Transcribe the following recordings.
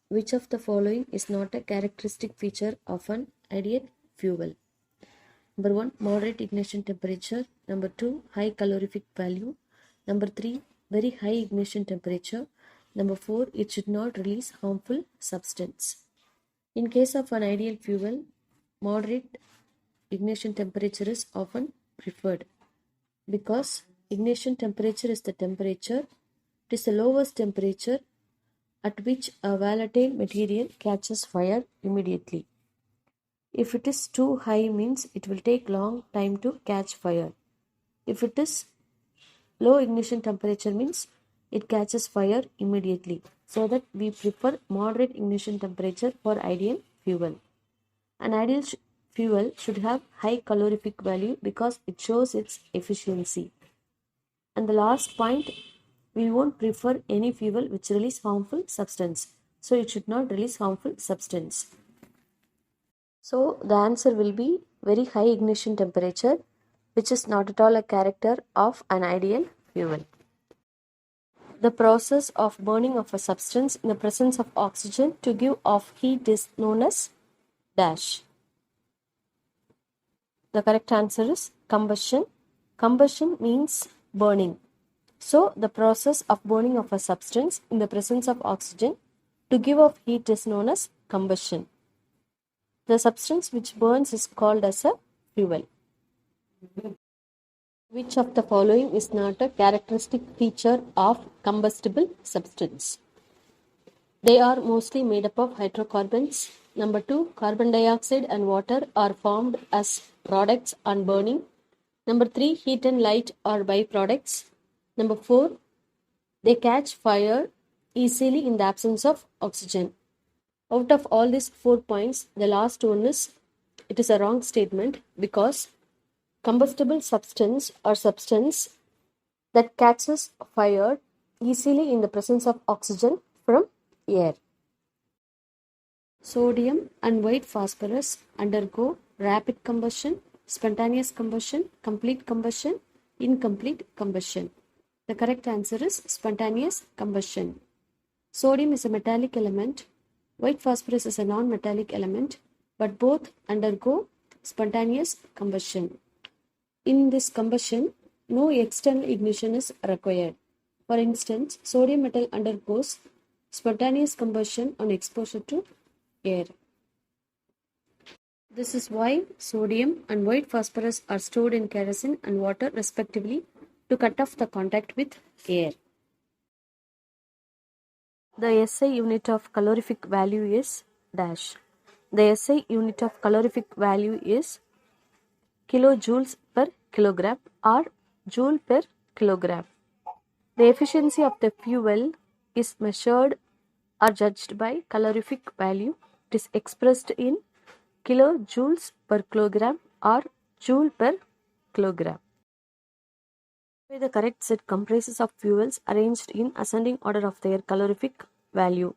Which of the following is not a characteristic feature of an ideal fuel? Number 1, moderate ignition temperature. Number 2, high calorific value. Number 3, very high ignition temperature. Number 4, it should not release harmful substance. In case of an ideal fuel, moderate ignition temperature is often preferred because ignition temperature is the temperature, it is the lowest temperature at which a volatile material catches fire immediately. If it is too high means it will take long time to catch fire. If it is low ignition temperature means it catches fire immediately. So that we prefer moderate ignition temperature for ideal fuel. An ideal fuel should have high calorific value because it shows its efficiency. And the last point, we won't prefer any fuel which release harmful substance. So it should not release harmful substance. So the answer will be very high ignition temperature, which is not at all a character of an ideal fuel. The process of burning of a substance in the presence of oxygen to give off heat is known as dash. The correct answer is combustion. Combustion means burning. So the process of burning of a substance in the presence of oxygen to give off heat is known as combustion. The substance which burns is called as a fuel. Which of the following is not a characteristic feature of combustible substance? They are mostly made up of hydrocarbons. Number 2, carbon dioxide and water are formed as products on burning. Number 3, heat and light are byproducts. Number 4, they catch fire easily in the absence of oxygen. Out of all these 4 points, the last one is, it is a wrong statement because combustible substance or substance that catches fire easily in the presence of oxygen from air. Sodium and white phosphorus undergo rapid combustion, spontaneous combustion, complete combustion, incomplete combustion. The correct answer is spontaneous combustion. Sodium is a metallic element. White phosphorus is a non-metallic element, but both undergo spontaneous combustion. In this combustion, no external ignition is required. For instance, sodium metal undergoes spontaneous combustion on exposure to air. This is why sodium and white phosphorus are stored in kerosene and water respectively to cut off the contact with air. The SI unit of calorific value is dash. The SI unit of calorific value is kilojoules per kilogram or joule per kilogram. The efficiency of the fuel is measured or judged by calorific value. It is expressed in kilojoules per kilogram or joule per kilogram. The correct set comprises of fuels arranged in ascending order of their calorific value.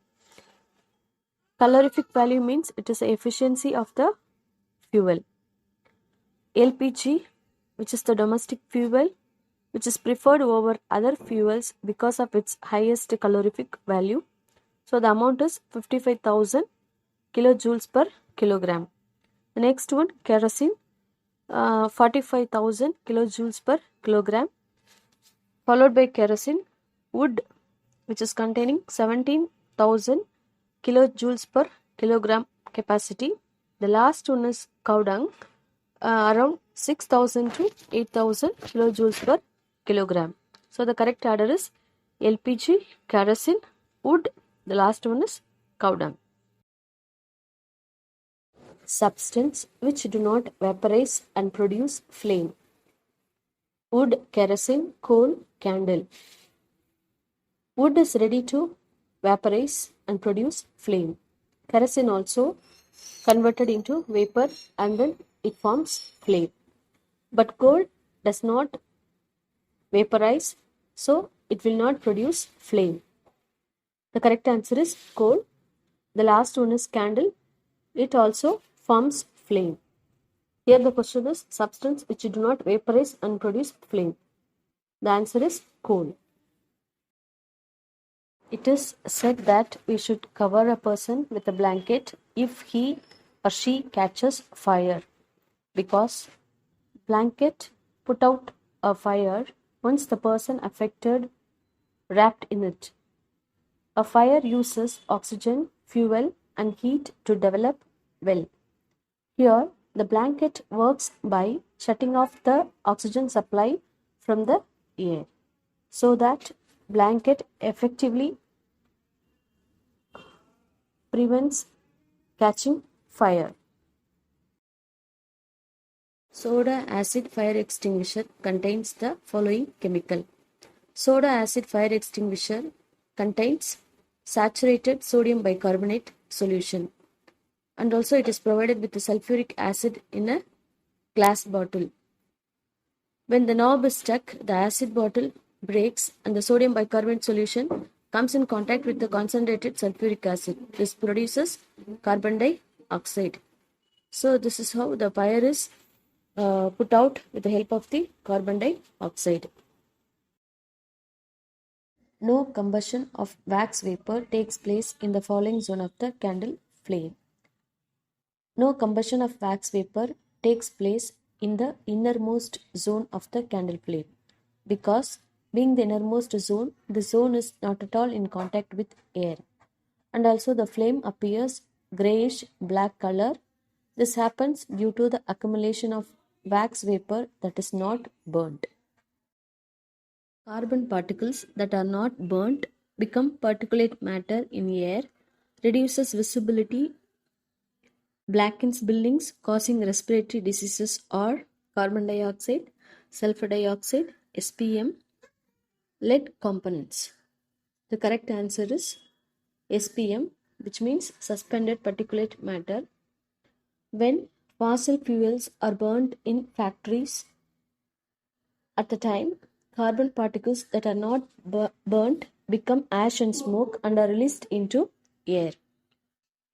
Calorific value means it is the efficiency of the fuel. LPG, which is the domestic fuel, which is preferred over other fuels because of its highest calorific value. So the amount is 55,000 kilojoules per kilogram. The next one, kerosene, 45,000 kilojoules per kilogram. Followed by kerosene, wood, which is containing 17,000 kilojoules per kilogram capacity. The last one is cow dung, around 6,000 to 8,000 kilojoules per kilogram. So the correct order is LPG, kerosene, wood, the last one is cow dung. Substance which do not vaporize and produce flame. Wood, kerosene, coal, candle. Wood is ready to vaporize and produce flame. Kerosene also converted into vapor and then it forms flame. But coal does not vaporize, so it will not produce flame. The correct answer is coal. The last one is candle. It also forms flame. Here the question is substance which do not vaporize and produce flame. The answer is coal. It is said that we should cover a person with a blanket if he or she catches fire, because blanket put out a fire once the person affected wrapped in it. A fire uses oxygen, fuel, and heat to develop well. Here, the blanket works by shutting off the oxygen supply from the air, so that blanket effectively prevents catching fire. Soda acid fire extinguisher contains the following chemical. Soda acid fire extinguisher contains saturated sodium bicarbonate solution, and also it is provided with the sulfuric acid in a glass bottle. When the knob is stuck, the acid bottle breaks and the sodium bicarbonate solution comes in contact with the concentrated sulfuric acid. This produces carbon dioxide. So this is how the fire is put out with the help of the carbon dioxide. No combustion of wax vapor takes place in the following zone of the candle flame. No combustion of wax vapor takes place in the innermost zone of the candle flame, because being the innermost zone, the zone is not at all in contact with air, and also the flame appears grayish black color. This happens due to the accumulation of wax vapor that is not burnt. Carbon particles that are not burnt become particulate matter in air, reduces visibility, blackens buildings, causing respiratory diseases or carbon dioxide, sulfur dioxide, SPM, lead components. The correct answer is SPM, which means suspended particulate matter. When fossil fuels are burned in factories, at the time, carbon particles that are not burnt become ash and smoke and are released into air.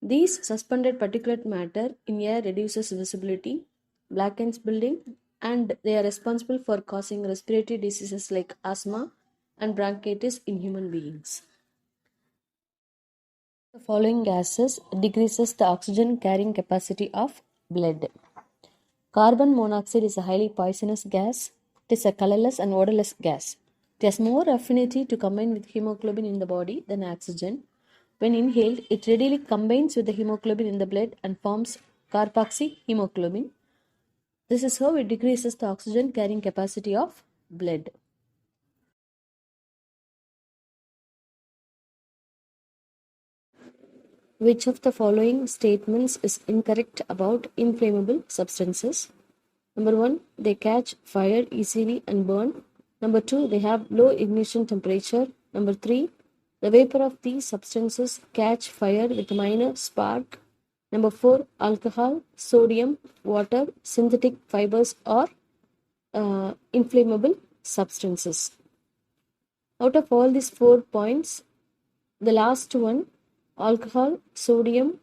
These suspended particulate matter in air reduces visibility, blackens building, and they are responsible for causing respiratory diseases like asthma and bronchitis in human beings. The following gases decreases the oxygen carrying capacity of blood. Carbon monoxide is a highly poisonous gas. It is a colorless and odorless gas. It has more affinity to combine with hemoglobin in the body than oxygen. When inhaled, it readily combines with the hemoglobin in the blood and forms carboxyhemoglobin. This is how it decreases the oxygen carrying capacity of blood. Which of the following statements is incorrect about inflammable substances? Number 1, they catch fire easily and burn. Number 2, they have low ignition temperature. Number 3, the vapor of these substances catch fire with minor spark. Number 4, alcohol, sodium, water, synthetic fibers, or inflammable substances. Out of all these 4 points, the last one, alcohol, sodium,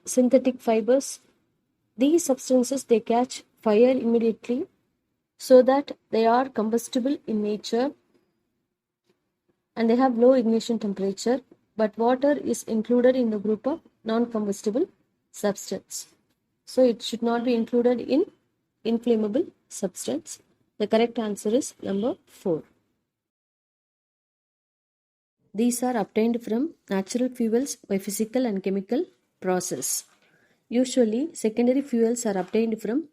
synthetic fibers, these substances they catch fire immediately, so that they are combustible in nature and they have low ignition temperature, but water is included in the group of non-combustible substance. So it should not be included in inflammable substance. The correct answer is number 4. These are obtained from natural fuels by physical and chemical process. Usually, secondary fuels are obtained from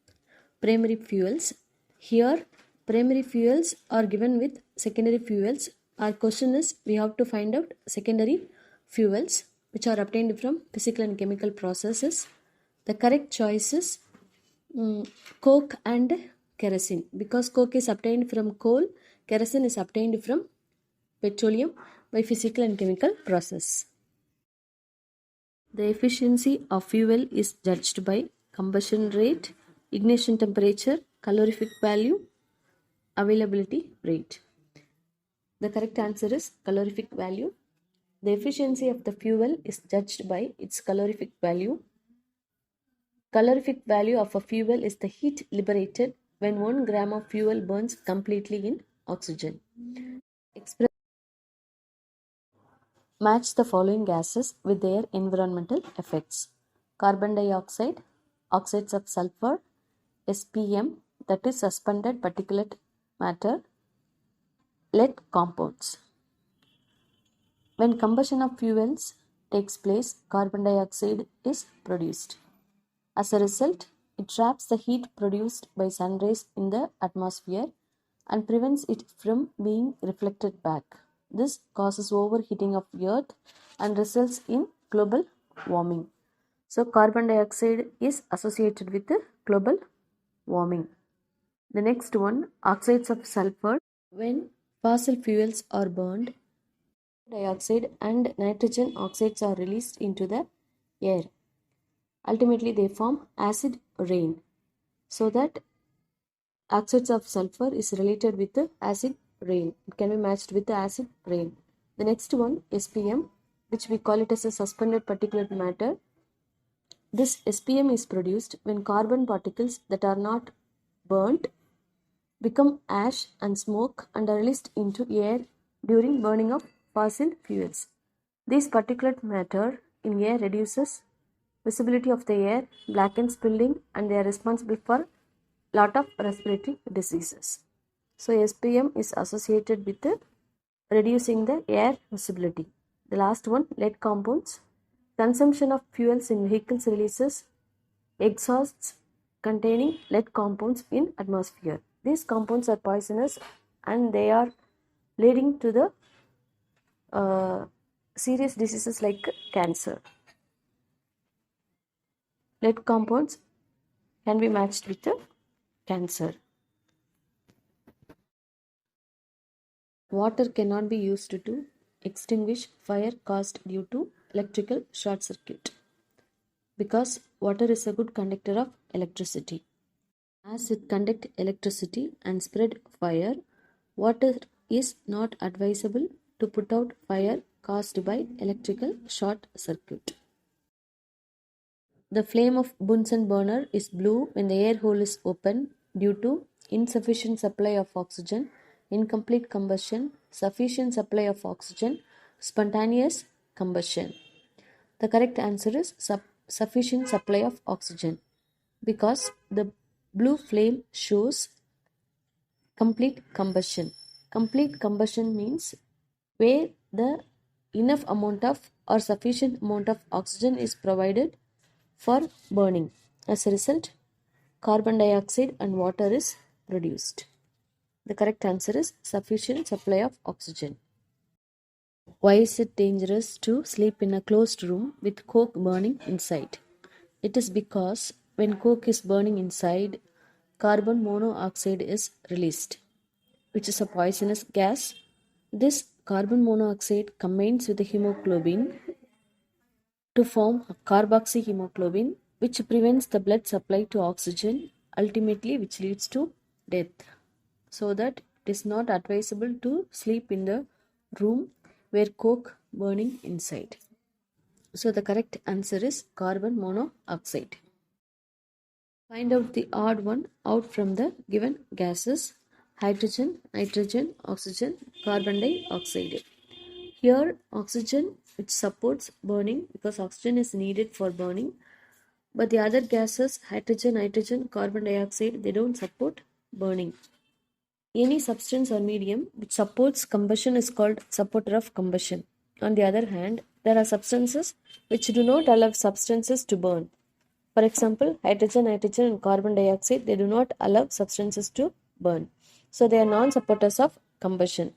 primary fuels. Here, primary fuels are given with secondary fuels. Our question is, we have to find out secondary fuels which are obtained from physical and chemical processes. The correct choice is coke and kerosene, because coke is obtained from coal, kerosene is obtained from petroleum by physical and chemical process. The efficiency of fuel is judged by combustion rate, ignition temperature, calorific value, availability rate. The correct answer is calorific value. The efficiency of the fuel is judged by its calorific value. Calorific value of a fuel is the heat liberated when 1 gram of fuel burns completely in oxygen. Express Match the following gases with their environmental effects. Carbon dioxide, oxides of sulfur, SPM, that is suspended particulate matter, lead compounds. When combustion of fuels takes place, carbon dioxide is produced. As a result, it traps the heat produced by sun rays in the atmosphere and prevents it from being reflected back. This causes overheating of the earth and results in global warming. So, carbon dioxide is associated with the global warming. The next one, oxides of sulfur. When fossil fuels are burned, dioxide and nitrogen oxides are released into the air. Ultimately, they form acid rain. So that oxides of sulfur is related with the acid rain. It can be matched with the acid rain. The next one, SPM, which we call it as a suspended particulate matter. This SPM is produced when carbon particles that are not burnt become ash and smoke and are released into air during burning of fossil fuels. This particulate matter in air reduces visibility of the air, blackens building, and they are responsible for lot of respiratory diseases. So SPM is associated with reducing the air visibility. The last one, lead compounds. Consumption of fuels in vehicles releases exhausts containing lead compounds in atmosphere. These compounds are poisonous and they are leading to the serious diseases like cancer. Lead compounds can be matched with the cancer. Water cannot be used to extinguish fire caused due to electrical short circuit because water is a good conductor of electricity. As it conducts electricity and spread fire, water is not advisable to put out fire caused by electrical short circuit. The flame of Bunsen burner is blue when the air hole is open due to insufficient supply of oxygen, incomplete combustion, sufficient supply of oxygen, spontaneous combustion. The correct answer is sufficient supply of oxygen because the blue flame shows complete combustion. Complete combustion means where the enough amount of or sufficient amount of oxygen is provided for burning. As a result, carbon dioxide and water is produced. The correct answer is sufficient supply of oxygen. Why is it dangerous to sleep in a closed room with coke burning inside? It is because when coke is burning inside, carbon monoxide is released, which is a poisonous gas. This carbon monoxide combines with the hemoglobin to form carboxyhemoglobin, which prevents the blood supply to oxygen, ultimately which leads to death. So that it is not advisable to sleep in the room where coke burning inside. So the correct answer is carbon monoxide. Find out the odd one out from the given gases: hydrogen, nitrogen, oxygen, carbon dioxide. Here oxygen, which supports burning because oxygen is needed for burning, but the other gases, hydrogen, nitrogen, carbon dioxide, they don't support burning. Any substance or medium which supports combustion is called supporter of combustion. On the other hand, there are substances which do not allow substances to burn. For example, hydrogen, nitrogen, and carbon dioxide, they do not allow substances to burn. So they are non-supporters of combustion.